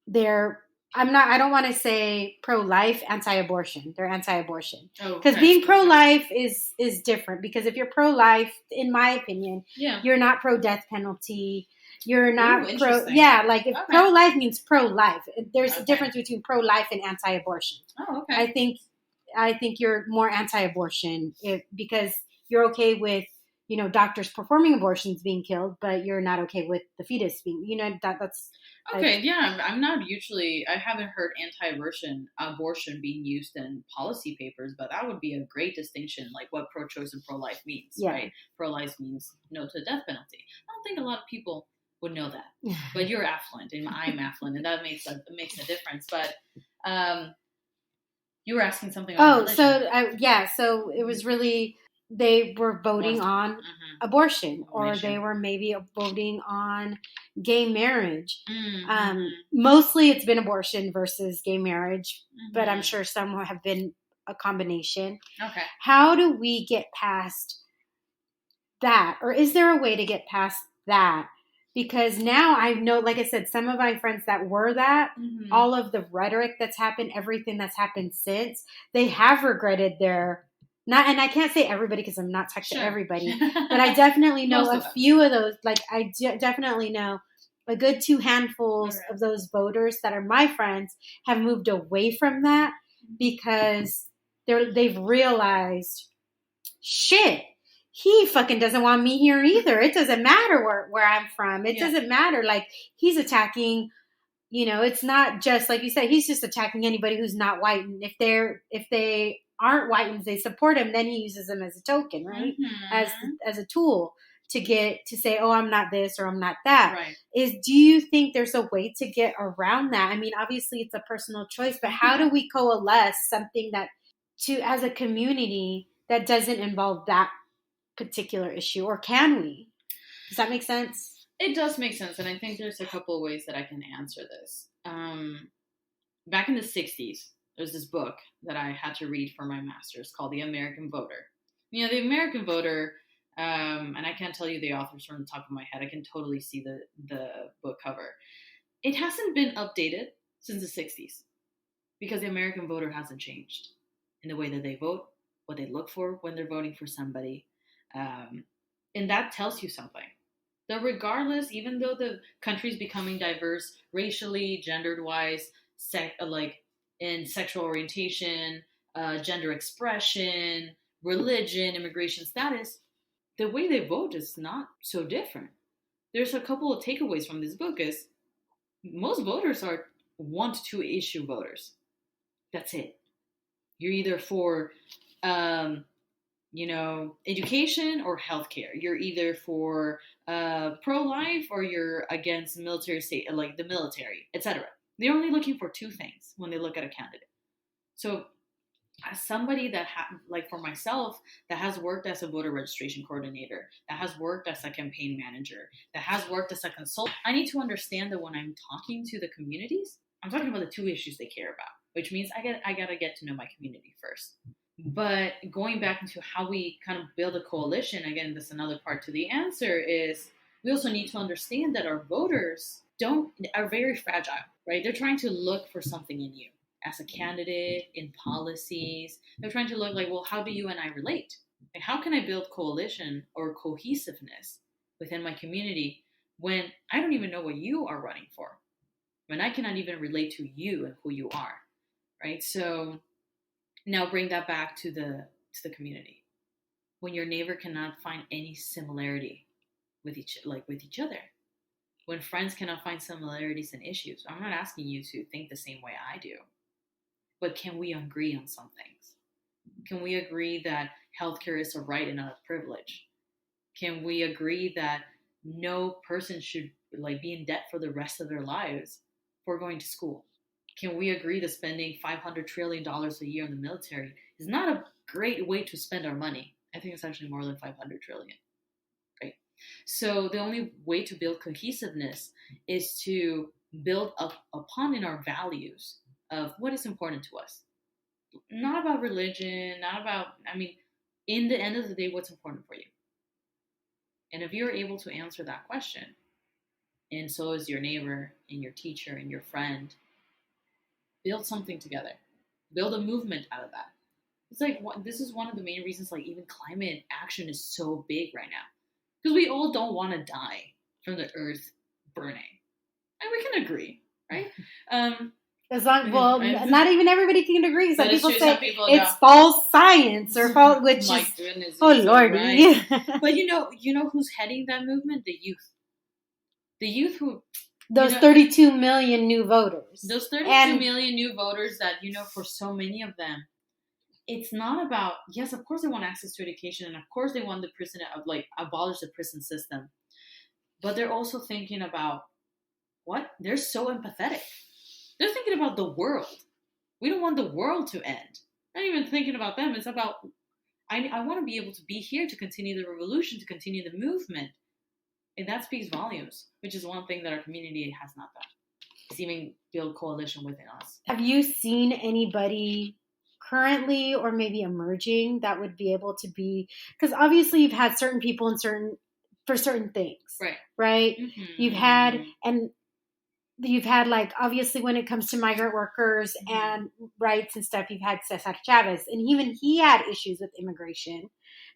[SPEAKER 1] they're, I don't want to say pro-life, anti-abortion. They're anti-abortion. Because being pro-life is different. Because if you're pro-life, in my opinion, you're not pro-death penalty. You're not pro-life means pro-life. There's a difference between pro-life and anti-abortion.
[SPEAKER 2] Oh, okay.
[SPEAKER 1] I think you're more anti-abortion because you're okay with, doctors performing abortions being killed, but you're not okay with the fetus being, that's...
[SPEAKER 2] Okay, I'm not usually, I haven't heard abortion being used in policy papers, but that would be a great distinction, like what pro-choice and pro-life means, right? Pro-life means no to the death penalty. I don't think a lot of people would know that, but you're affluent and I'm affluent, and that makes a difference. But you were asking something about religion.
[SPEAKER 1] So it was really, they were voting on abortion, or they were maybe voting on gay marriage. Mostly it's been abortion versus gay marriage, but I'm sure some have been a combination.
[SPEAKER 2] Okay.
[SPEAKER 1] How do we get past that? Or is there a way to get past that? Because now I know, like I said, some of my friends that were that, all of the rhetoric that's happened, everything that's happened since, they have regretted their... and I can't say everybody because I'm not talking to everybody, but I definitely know a few of those. Like I definitely know a good 2 handfuls of those voters that are my friends have moved away from that because they've realized, shit, he fucking doesn't want me here either. It doesn't matter where I'm from. It doesn't matter. Like he's attacking, it's not just like you said, he's just attacking anybody who's not white. And if they aren't white and they support him, then he uses them as a token, right? As a tool to say, oh, I'm not this or I'm not that.
[SPEAKER 2] Right.
[SPEAKER 1] Do you think there's a way to get around that? I mean, obviously it's a personal choice, but how do we coalesce something as a community that doesn't involve that particular issue, or can we? Does that make sense?
[SPEAKER 2] It does make sense, and I think there's a couple of ways that I can answer this. Back in the 60s, there's this book that I had to read for my master's called The American Voter. The American Voter, and I can't tell you the authors from the top of my head. I can totally see the book cover. It hasn't been updated since the 60s because the American voter hasn't changed in the way that they vote, what they look for when they're voting for somebody. And that tells you something. That regardless, even though the country's becoming diverse racially, gendered-wise, in sexual orientation, gender expression, religion, immigration status, the way they vote is not so different. There's a couple of takeaways from this book is most voters are 1 to 2 issue voters. That's it. You're either for, education or healthcare. You're either for pro-life or you're against military state, like the military, etc. They're only looking for 2 things when they look at a candidate. So as somebody that, for myself, that has worked as a voter registration coordinator, that has worked as a campaign manager, that has worked as a consultant, I need to understand that when I'm talking to the communities, I'm talking about the 2 issues they care about, which means I got to get to know my community first. But going back into how we kind of build a coalition, again, that's another part to the answer, is we also need to understand that our voters are very fragile, right? They're trying to look for something in you as a candidate, in policies. They're trying to look like, well, how do you and I relate? Like, how can I build coalition or cohesiveness within my community when I don't even know what you are running for, when I cannot even relate to you and who you are, right? So now bring that back to the community. When your neighbor cannot find any similarity with each other, when friends cannot find similarities in issues, I'm not asking you to think the same way I do, but can we agree on some things? Can we agree that healthcare is a right and not a privilege? Can we agree that no person should be in debt for the rest of their lives for going to school? Can we agree that spending $500 trillion a year in the military is not a great way to spend our money? I think it's actually more than 500 trillion, right? So the only way to build cohesiveness is to build up upon in our values of what is important to us. Not about religion, not about, in the end of the day, what's important for you? And if you're able to answer that question, and so is your neighbor and your teacher and your friend, build something together. Build a movement out of that. It's this is one of the main reasons even climate action is so big right now. Because we all don't want to die from the earth burning. And we can agree, right?
[SPEAKER 1] As long, not even everybody can agree. Some people say it's
[SPEAKER 2] no.
[SPEAKER 1] false science or false, which
[SPEAKER 2] My
[SPEAKER 1] is,
[SPEAKER 2] goodness,
[SPEAKER 1] oh lordy.
[SPEAKER 2] Right. But you know who's heading that movement? The youth. The youth who...
[SPEAKER 1] Those 32 million new voters.
[SPEAKER 2] Those 32 million new voters that, for so many of them, it's not about, yes, of course they want access to education, and of course they want the prison, abolish the prison system. But they're also thinking about what? They're so empathetic. They're thinking about the world. We don't want the world to end. Not even thinking about them. It's about, I want to be able to be here to continue the revolution, to continue the movement. And that speaks volumes, which is one thing that our community has not done. It's even build coalition within us.
[SPEAKER 1] Have you seen anybody currently or maybe emerging that would be able to be, because obviously you've had certain people for certain things, right? Mm-hmm. You've had obviously when it comes to migrant workers and rights and stuff, you've had Cesar Chavez, and even he had issues with immigration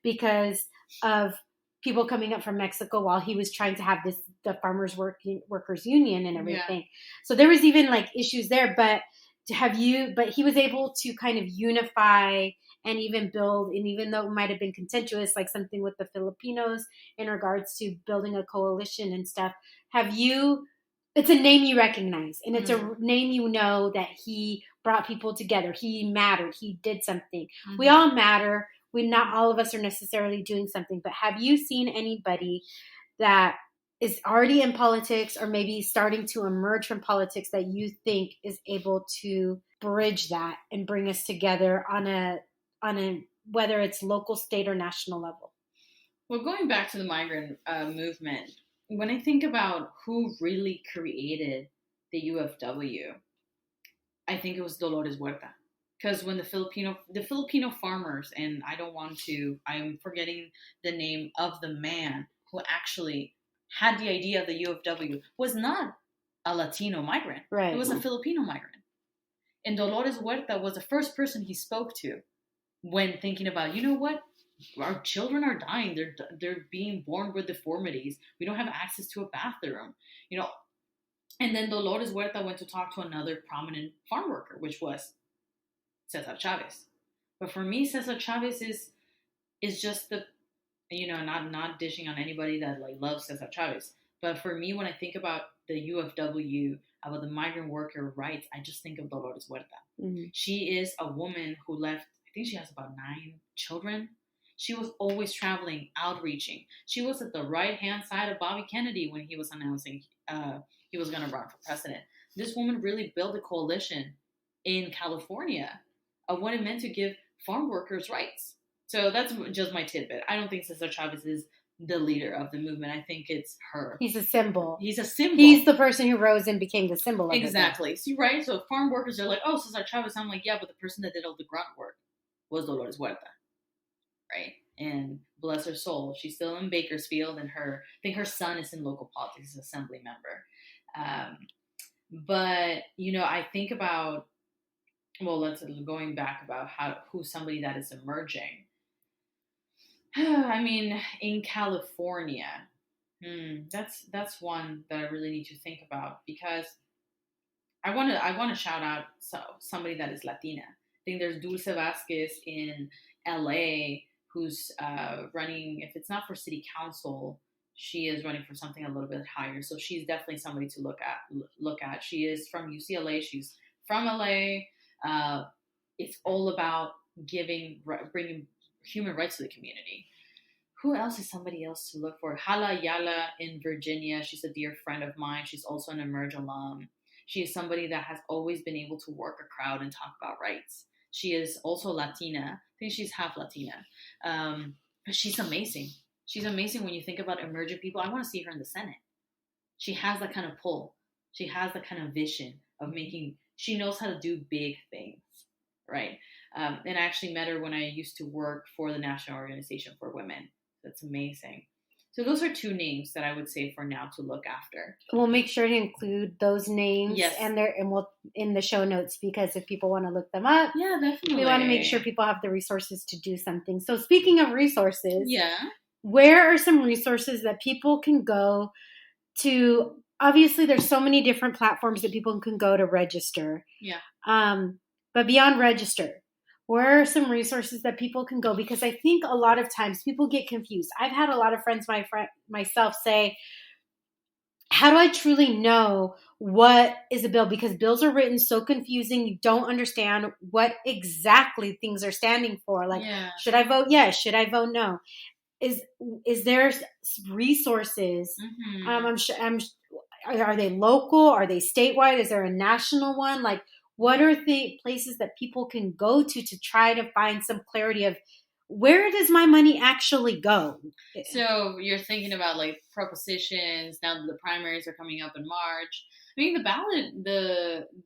[SPEAKER 1] because of people coming up from Mexico while he was trying to have the farmers workers union and everything. Yeah. So there was even issues there, but he was able to kind of unify and even build, and even though it might have been contentious, something with the Filipinos in regards to building a coalition and stuff. It's a name you recognize, and it's a name that he brought people together. He mattered. He did something. Mm-hmm. We all matter. Not all of us are necessarily doing something, but have you seen anybody that is already in politics or maybe starting to emerge from politics that you think is able to bridge that and bring us together on a whether it's local, state, or national level?
[SPEAKER 2] Well, going back to the migrant movement, when I think about who really created the UFW, I think it was Dolores Huerta. Because when the Filipino farmers, and I'm forgetting the name of the man who actually had the idea of the UFW, was not a Latino migrant. Right. It was a Filipino migrant. And Dolores Huerta was the first person he spoke to when thinking about, what? Our children are dying. They're being born with deformities. We don't have access to a bathroom. And then Dolores Huerta went to talk to another prominent farm worker, which was Cesar Chavez. But for me, Cesar Chavez is just the, not dishing on anybody that loves Cesar Chavez. But for me, when I think about the UFW, about the migrant worker rights, I just think of Dolores Huerta. Mm-hmm. She is a woman who left, I think she has about 9 children. She was always traveling, outreaching. She was at the right-hand side of Bobby Kennedy when he was announcing he was going to run for president. This woman really built a coalition in California of what it meant to give farm workers rights. So that's just my tidbit. I don't think Cesar Chavez is the leader of the movement. I think it's her.
[SPEAKER 1] He's a symbol.
[SPEAKER 2] He's a symbol.
[SPEAKER 1] He's the person who rose and became the symbol of
[SPEAKER 2] exactly. See, right? So farm workers are like, oh, Cesar Chavez. I'm like, yeah, but the person that did all the grunt work was Dolores Huerta. Right? And bless her soul, she's still in Bakersfield, and I think her son is in local politics, as assembly member. But I think about, going back about who's somebody that is emerging. I mean, in California, That's one that I really need to think about because I want to shout out somebody that is Latina. I think there's Dulce Vasquez in LA who's running. If it's not for city council, she is running for something a little bit higher. So she's definitely somebody to look at. Look at. She is from UCLA. She's from LA. It's all about bringing human rights to the community. Who else is somebody else to look for? Hala Yala in Virginia. She's a dear friend of mine. She's also an Emerge alum. She is somebody that has always been able to work a crowd and talk about rights. She is also Latina. I think she's half Latina. But she's amazing. She's amazing when you think about emerging people. I want to see her in the Senate. She has that kind of pull. She has that kind of vision of she knows how to do big things, right? And I actually met her when I used to work for the National Organization for Women. That's amazing. So those are two names that I would say for now to look after.
[SPEAKER 1] We'll make sure to include those names
[SPEAKER 2] yes.
[SPEAKER 1] and we'll in the show notes because if people want to look them up,
[SPEAKER 2] yeah, definitely.
[SPEAKER 1] We want to make sure people have the resources to do something. So speaking of resources,
[SPEAKER 2] yeah,
[SPEAKER 1] where are some resources that people can go to? Obviously, there's so many different platforms that people can go to register.
[SPEAKER 2] Yeah.
[SPEAKER 1] But beyond register, where are some resources that people can go? Because I think a lot of times people get confused. I've had a lot of friends, myself say, how do I truly know what is a bill? Because bills are written so confusing. You don't understand what exactly things are standing for. Like, should I vote yes? Should I vote no? Is there resources?
[SPEAKER 2] Mm-hmm.
[SPEAKER 1] Are they local? Are they statewide? Is there a national one? Like, what are the places that people can go to try to find some clarity of where does my money actually go?
[SPEAKER 2] So you're thinking about like propositions now that the primaries are coming up in March. I mean, the ballot,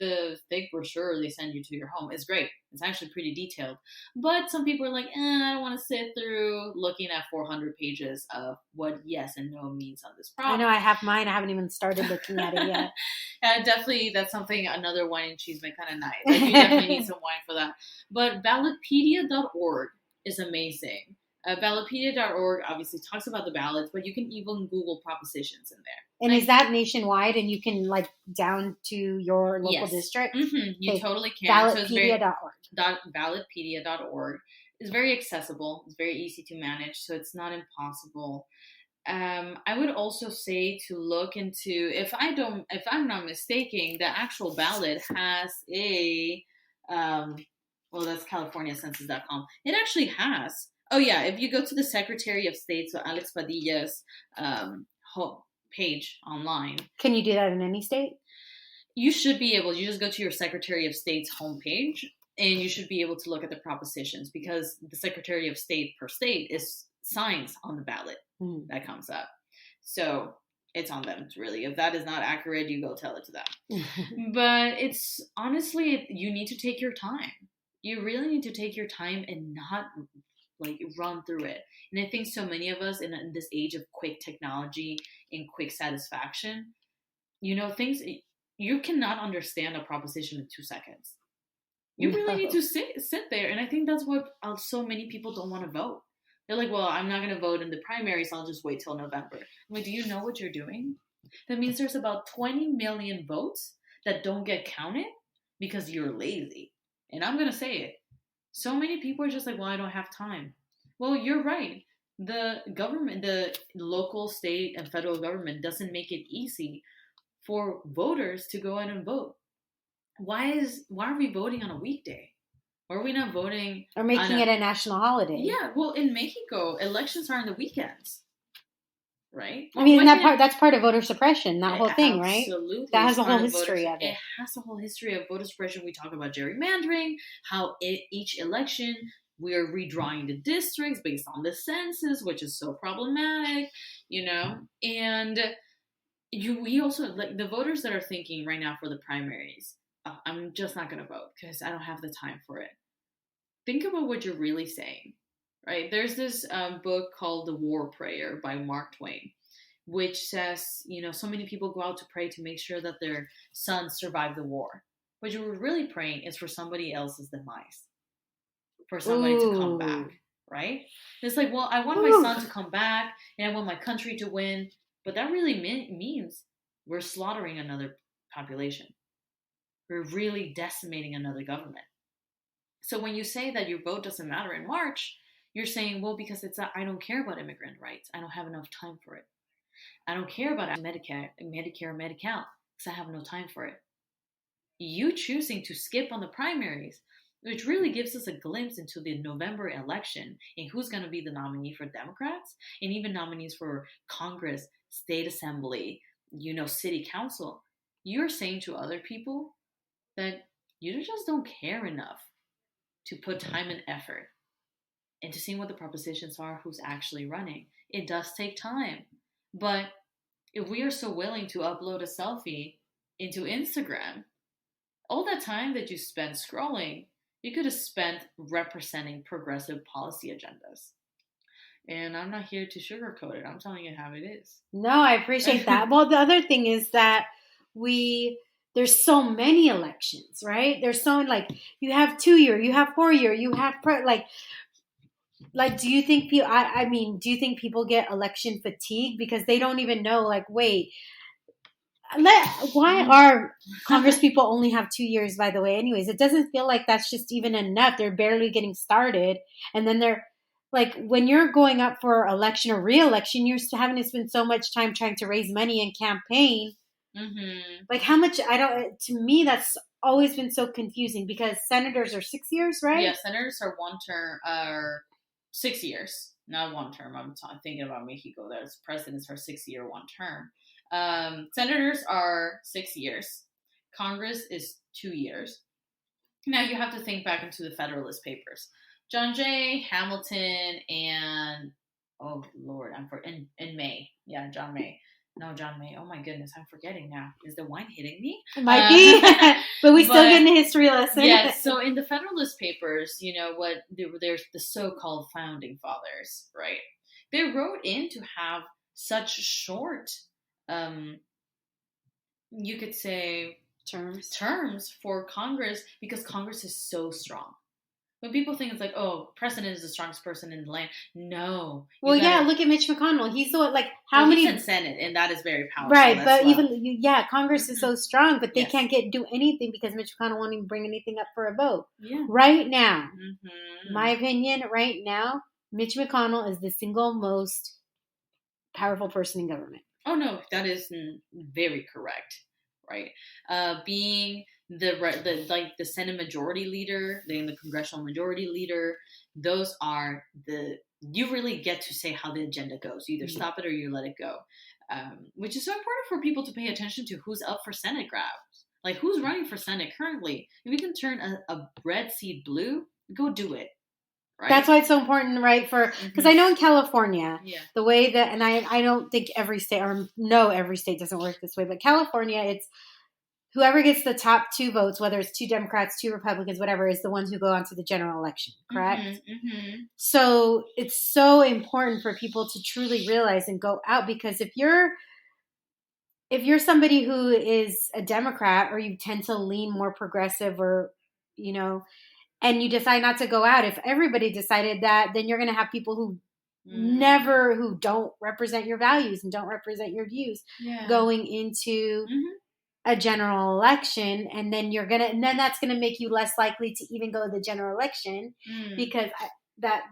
[SPEAKER 2] the fake brochure they send you to your home is great. It's actually pretty detailed. But some people are like, I don't want to sit through looking at 400 pages of what yes and no means on this problem.
[SPEAKER 1] I know I have mine. I haven't even started looking at it yet.
[SPEAKER 2] Definitely, that's something, another wine and Cheesesmith kind of night. Like, you definitely need some wine for that. But ballotpedia.org is amazing. Ballotpedia.org obviously talks about the ballots, but you can even Google propositions in there.
[SPEAKER 1] And is that nationwide and you can like down to your local district?
[SPEAKER 2] Mm-hmm. You totally can.
[SPEAKER 1] Ballotpedia.org.
[SPEAKER 2] Ballotpedia.org is very accessible. It's very easy to manage, so it's not impossible. I would also say to look into, if I'm not mistaken, the actual ballot has a, well, that's CaliforniaCensus.com. It actually has. Oh yeah, if you go to the Secretary of State, so Alex Padilla's page online.
[SPEAKER 1] Can you do that in any state?
[SPEAKER 2] You should be able. You just go to your Secretary of State's homepage, and you should be able to look at the propositions because the Secretary of State per state is signs on the ballot that comes up. So it's on them, really. If that is not accurate, you go tell it to them. But it's honestly, you need to take your time. You really need to take your time and not like run through it. And I think so many of us in this age of quick technology and quick satisfaction, things, you cannot understand a proposition in 2 seconds. You really need to sit there. And I think that's what so many people don't want to vote. They're like, well, I'm not going to vote in the primaries. I'll just wait till November. I'm like, do you know what you're doing? That means there's about 20 million votes that don't get counted because you're lazy. And I'm going to say it. So many people are just like, well, I don't have time. Well, you're right. The government, the local, state, and federal government doesn't make it easy for voters to go out and vote. Why are we voting on a weekday? Why are we not voting
[SPEAKER 1] or making it a national holiday?
[SPEAKER 2] Yeah, well, in Mexico, elections are on the weekends, right?
[SPEAKER 1] I mean, that's part of voter suppression, that whole thing, right?
[SPEAKER 2] Absolutely.
[SPEAKER 1] That has a whole history of it.
[SPEAKER 2] It has a whole history of voter suppression. We talk about gerrymandering, how each election we are redrawing the districts based on the census, which is so problematic, and we also, like, the voters that are thinking right now for the primaries, I'm just not going to vote because I don't have the time for it. Think about what you're really saying, right? There's this book called The War Prayer by Mark Twain, which says, so many people go out to pray to make sure that their sons survive the war. What you're really praying is for somebody else's demise, for somebody to come back, right? It's like, well, I want my son to come back and I want my country to win. But that really means we're slaughtering another population. We're really decimating another government. So when you say that your vote doesn't matter in March, you're saying, well, because I don't care about immigrant rights. I don't have enough time for it. I don't care about Medicare, Medi-Cal, because I have no time for it. You choosing to skip on the primaries, which really gives us a glimpse into the November election and who's going to be the nominee for Democrats and even nominees for Congress, state assembly, city council. You're saying to other people that you just don't care enough to put time and effort into seeing what the propositions are, who's actually running. It does take time. But if we are so willing to upload a selfie into Instagram, all that time that you spent scrolling, you could have spent representing progressive policy agendas. And I'm not here to sugarcoat it. I'm telling you how it is.
[SPEAKER 1] No, I appreciate that. Well, the other thing is that there's so many elections, right? There's so like you have 2-year, you have 4-year, you have like do you think people? Do you think people get election fatigue because they don't even know? Like, wait, why are Congress people only have 2 years? By the way, anyways, it doesn't feel like that's just even enough. They're barely getting started, and then they're like, when you're going up for election or re-election, you're having to spend so much time trying to raise money and campaign.
[SPEAKER 2] Mm-hmm.
[SPEAKER 1] Like how much, to me, that's always been so confusing because senators are 6 years, right?
[SPEAKER 2] Yeah, senators are 6 years, not one term. I'm thinking about Mexico. There's presidents are 6-year, one term. Senators are 6 years. Congress is 2 years. Now you have to think back into the Federalist Papers. John Jay, Hamilton, and oh Lord, in May. Yeah, John May. No, John May. Oh my goodness, I'm forgetting now. Is the wine hitting me?
[SPEAKER 1] It might be, but we still get a history lesson.
[SPEAKER 2] Yeah, so in the Federalist Papers, there's the so-called founding fathers, right? They wrote in to have such short, you could say, terms for Congress because Congress is so strong. When people think it's like, oh, president is the strongest person in the land. No.
[SPEAKER 1] Well, look at Mitch McConnell. He's the one, like, how many?
[SPEAKER 2] He's in Senate, and that is very powerful.
[SPEAKER 1] Right, but Congress is so strong, but they can't do anything because Mitch McConnell won't even bring anything up for a vote.
[SPEAKER 2] Yeah.
[SPEAKER 1] Right now, my opinion, right now, Mitch McConnell is the single most powerful person in government.
[SPEAKER 2] Oh, no, that is very correct, right? Being the Senate majority leader, the congressional majority leader, those are you really get to say how the agenda goes. You either stop it or you let it go, which is so important for people to pay attention to who's up for Senate grabs. Like who's running for Senate currently. If you can turn a red seed blue, go do it. Right? That's
[SPEAKER 1] why it's so important, right? Because I know in California, the way that, and I don't think every state, or no, every state doesn't work this way, but California, it's whoever gets the top 2 votes, whether it's 2 Democrats, 2 Republicans, whatever, is the ones who go on to the general election, correct?
[SPEAKER 2] Mm-hmm.
[SPEAKER 1] So it's so important for people to truly realize and go out, because if you're somebody who is a Democrat or you tend to lean more progressive or, and you decide not to go out, if everybody decided that, then you're going to have people who who don't represent your values and don't represent your views going into a general election, and then that's gonna make you less likely to even go to the general election because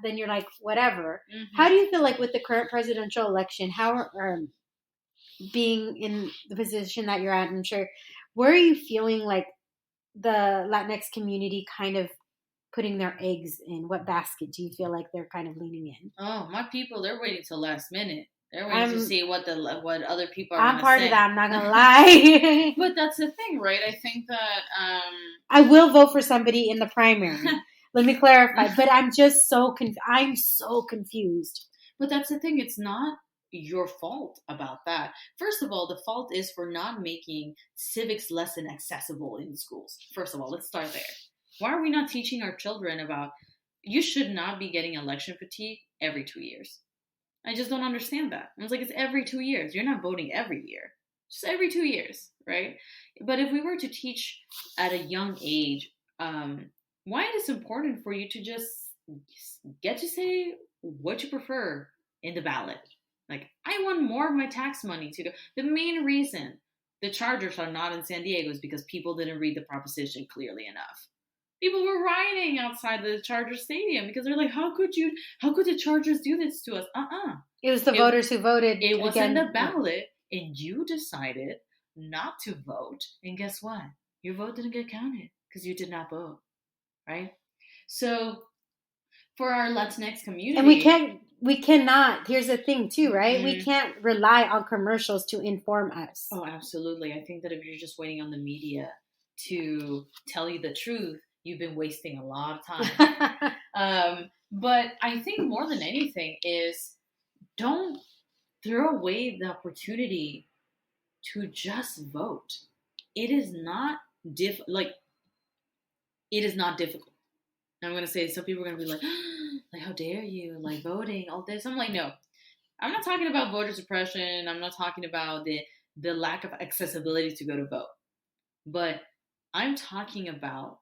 [SPEAKER 1] then you're like, whatever. How do you feel like with the current presidential election, how being in the position that you're at, I'm sure, where are you feeling like the Latinx community kind of putting their eggs in? What basket do you feel like they're kind of leaning in?
[SPEAKER 2] Oh, my people, they're waiting till last minute. They're waiting to see what other people are.
[SPEAKER 1] I'm part of that. I'm not gonna lie.
[SPEAKER 2] But that's the thing, right? I think that
[SPEAKER 1] I will vote for somebody in the primary. Let me clarify. But I'm just I'm so confused.
[SPEAKER 2] But that's the thing. It's not your fault about that. First of all, the fault is for not making civics lesson accessible in schools. First of all, let's start there. Why are we not teaching our children about you should not be getting election fatigue every 2 years? I just don't understand that. It's like it's every 2 years. You're not voting every year. Just every 2 years, right? But if we were to teach at a young age, why it is important for you to just get to say what you prefer in the ballot. Like, I want more of my tax money to go. The main reason the Chargers are not in San Diego is because people didn't read the proposition clearly enough. People were rioting outside the Chargers stadium because they're like, how could the Chargers do this to us?
[SPEAKER 1] It was the voters who voted.
[SPEAKER 2] It was in the ballot, and you decided not to vote. And guess what? Your vote didn't get counted because you did not vote, right? So for our Latinx community,
[SPEAKER 1] and we cannot. Here's the thing, too, right? Mm-hmm. We can't rely on commercials to inform us.
[SPEAKER 2] Oh, absolutely. I think that if you're just waiting on the media to tell you the truth, you've been wasting a lot of time. But I think more than anything is don't throw away the opportunity to just vote. It is not it is not difficult. And I'm going to say, some people are going to be like, how dare you, like, voting, all this. I'm like, no, I'm not talking about voter suppression. I'm not talking about the lack of accessibility to go to vote. But I'm talking about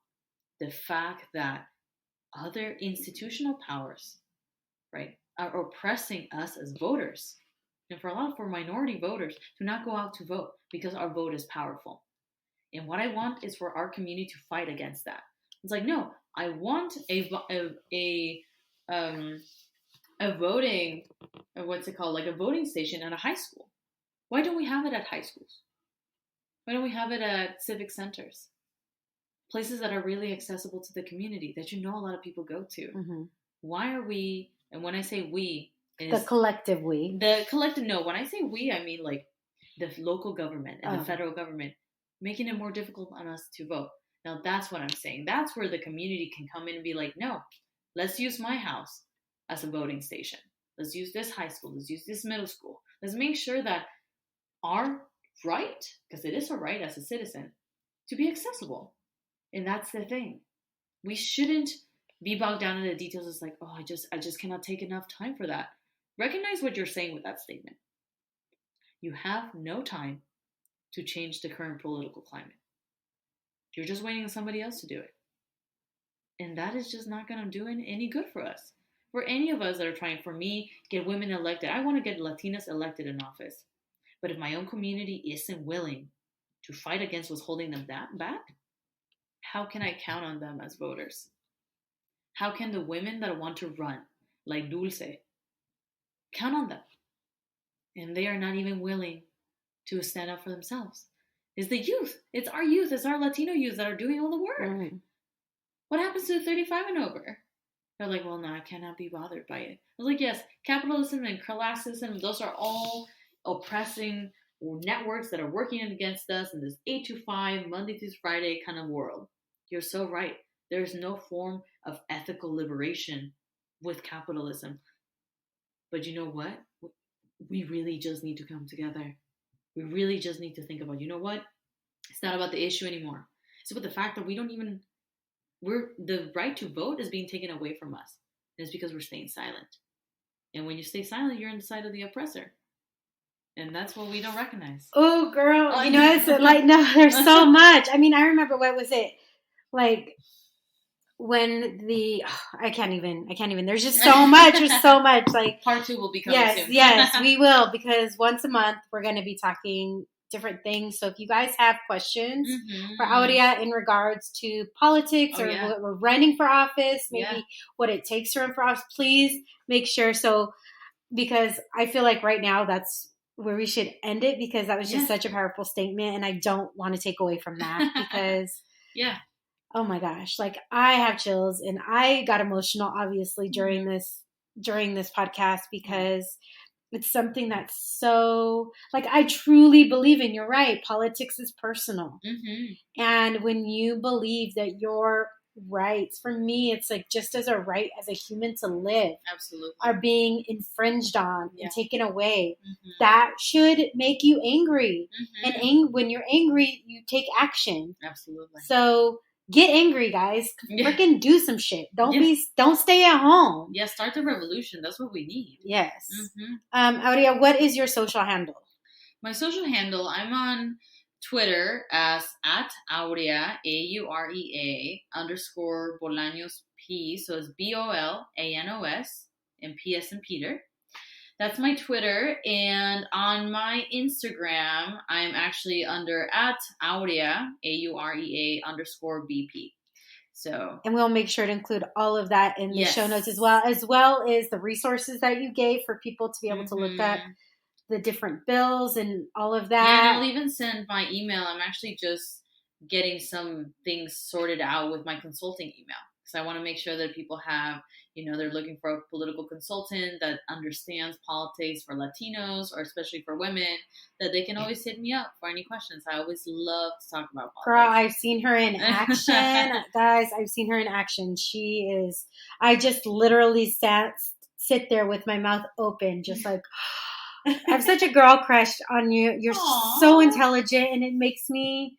[SPEAKER 2] the fact that other institutional powers, right, are oppressing us as voters. And for minority voters to not go out to vote because our vote is powerful. And what I want is for our community to fight against that. It's like, no, I want a voting, what's it called, like a voting station at a high school. Why don't we have it at high schools? Why don't we have it at civic centers? Places that are really accessible to the community that a lot of people go to. Mm-hmm. Why are we, and when I say we,
[SPEAKER 1] the collective we.
[SPEAKER 2] No, when I say we, I mean like the local government and the federal government making it more difficult on us to vote. Now that's what I'm saying. That's where the community can come in and be like, no, let's use my house as a voting station. Let's use this high school. Let's use this middle school. Let's make sure that our right, because it is a right as a citizen, to be accessible. And that's the thing. We shouldn't be bogged down in the details. It's like, oh, I just cannot take enough time for that. Recognize what you're saying with that statement. You have no time to change the current political climate. You're just waiting on somebody else to do it. And that is just not going to do any good for us. For any of us that are trying, for me, get women elected. I want to get Latinas elected in office. But if my own community isn't willing to fight against what's holding them back, how can I count on them as voters? How can the women that want to run, like Dulce, count on them? And they are not even willing to stand up for themselves. It's the youth. It's our youth. It's our Latino youth that are doing all the work. Mm-hmm. What happens to the 35 and over? They're like, well, no, I cannot be bothered by it. I was like, yes, capitalism and classism, those are all oppressing networks that are working against us in this 8 to 5, Monday through Friday kind of world. You're so right. There's no form of ethical liberation with capitalism. But you know what? We really just need to come together. We really just need to think about, you know what? It's not about the issue anymore. It's about the fact that the right to vote is being taken away from us. And it's because we're staying silent. And when you stay silent, you're on the side of the oppressor. And that's what we don't recognize.
[SPEAKER 1] Oh, girl. It's like, no, there's so much. I mean, I remember, what was it? Like, when I can't even, there's just so much, like.
[SPEAKER 2] Part 2 will be coming soon.
[SPEAKER 1] Yes, we will, because once a month, we're going to be talking different things. So if you guys have questions for Aurea in regards to politics what we're running for office, maybe what it takes to run for office, please make sure. So, because I feel like right now that's where we should end it, because that was just such a powerful statement. And I don't want to take away from that because oh my gosh, like I have chills and I got emotional obviously during this podcast, because it's something that's so, like, I truly believe in, you're right, politics is personal. Mm-hmm. And when you believe that your rights, for me, it's like just as a right as a human to live,
[SPEAKER 2] absolutely,
[SPEAKER 1] are being infringed on and taken away, that should make you angry. And when you're angry, you take action.
[SPEAKER 2] Absolutely.
[SPEAKER 1] So get angry, guys. Freaking do some shit. Don't stay at home.
[SPEAKER 2] Yeah, start the revolution. That's what we need.
[SPEAKER 1] Yes. Aurea, what is your social handle?
[SPEAKER 2] My social handle, I'm on Twitter as @Aurea, AUREA _Bolaños P. So it's BOLANOS and P as in Peter. That's my Twitter. And on my Instagram, I'm actually under at Aurea, AUREA_BP. So,
[SPEAKER 1] and we'll make sure to include all of that in the show notes as well as the resources that you gave for people to be able to look up the different bills and all of that.
[SPEAKER 2] Yeah, and I'll even send my email. I'm actually just getting some things sorted out with my consulting email because I want to make sure that people have, they're looking for a political consultant that understands politics for Latinos or especially for women, that they can always hit me up for any questions. I always love to talk about politics.
[SPEAKER 1] Girl, I've seen her in action. Guys, I've seen her in action. I just literally sit there with my mouth open, just like, I have such a girl crush on you. You're so intelligent, and it makes me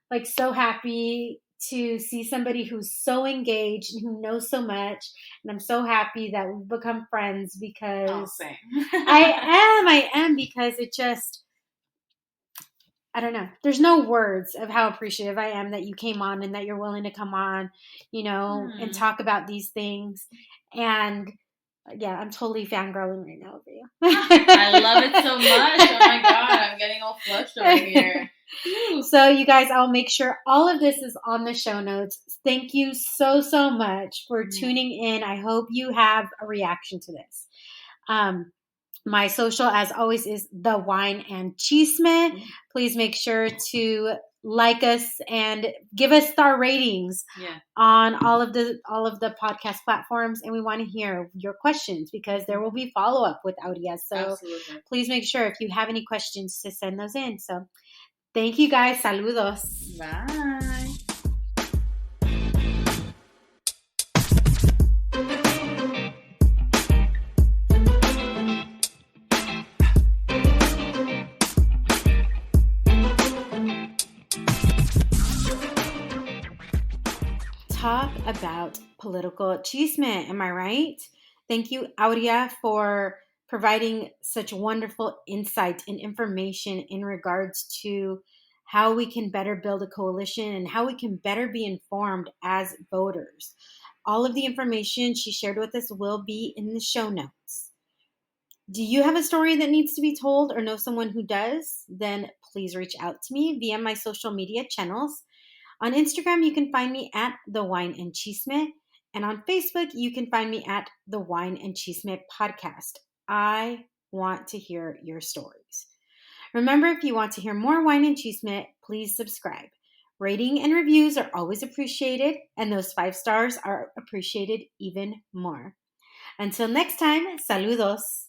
[SPEAKER 1] like so happy to see somebody who's so engaged and who knows so much. And I'm so happy that we've become friends because I am because it just, I don't know. There's no words of how appreciative I am that you came on and that you're willing to come on, and talk about these things. And yeah, I'm totally fangirling right now over you.
[SPEAKER 2] I love it so much. Oh my God, I'm getting all flushed over here.
[SPEAKER 1] So you guys, I'll make sure all of this is on the show notes. Thank you so, so much for tuning in. I hope you have a reaction to this. My social, as always, is The Wine and Chisme. Please make sure to like us and give us star ratings on all of the podcast platforms. And we want to hear your questions because there will be follow-up with Aurea. So please make sure if you have any questions to send those in. So thank you guys. Saludos.
[SPEAKER 2] Bye.
[SPEAKER 1] Talk about political chisme. Am I right? Thank you, Aurea, for providing such wonderful insight and information in regards to how we can better build a coalition and how we can better be informed as voters. All of the information she shared with us will be in the show notes. Do you have a story that needs to be told or know someone who does? Then please reach out to me via my social media channels. On Instagram, you can find me at The Wine and Cheesesmith. And on Facebook, you can find me at The Wine and Cheesesmith Podcast. I want to hear your stories. Remember, if you want to hear more Wine and Cheesesmith, please subscribe. Rating and reviews are always appreciated, and those 5 stars are appreciated even more. Until next time, saludos.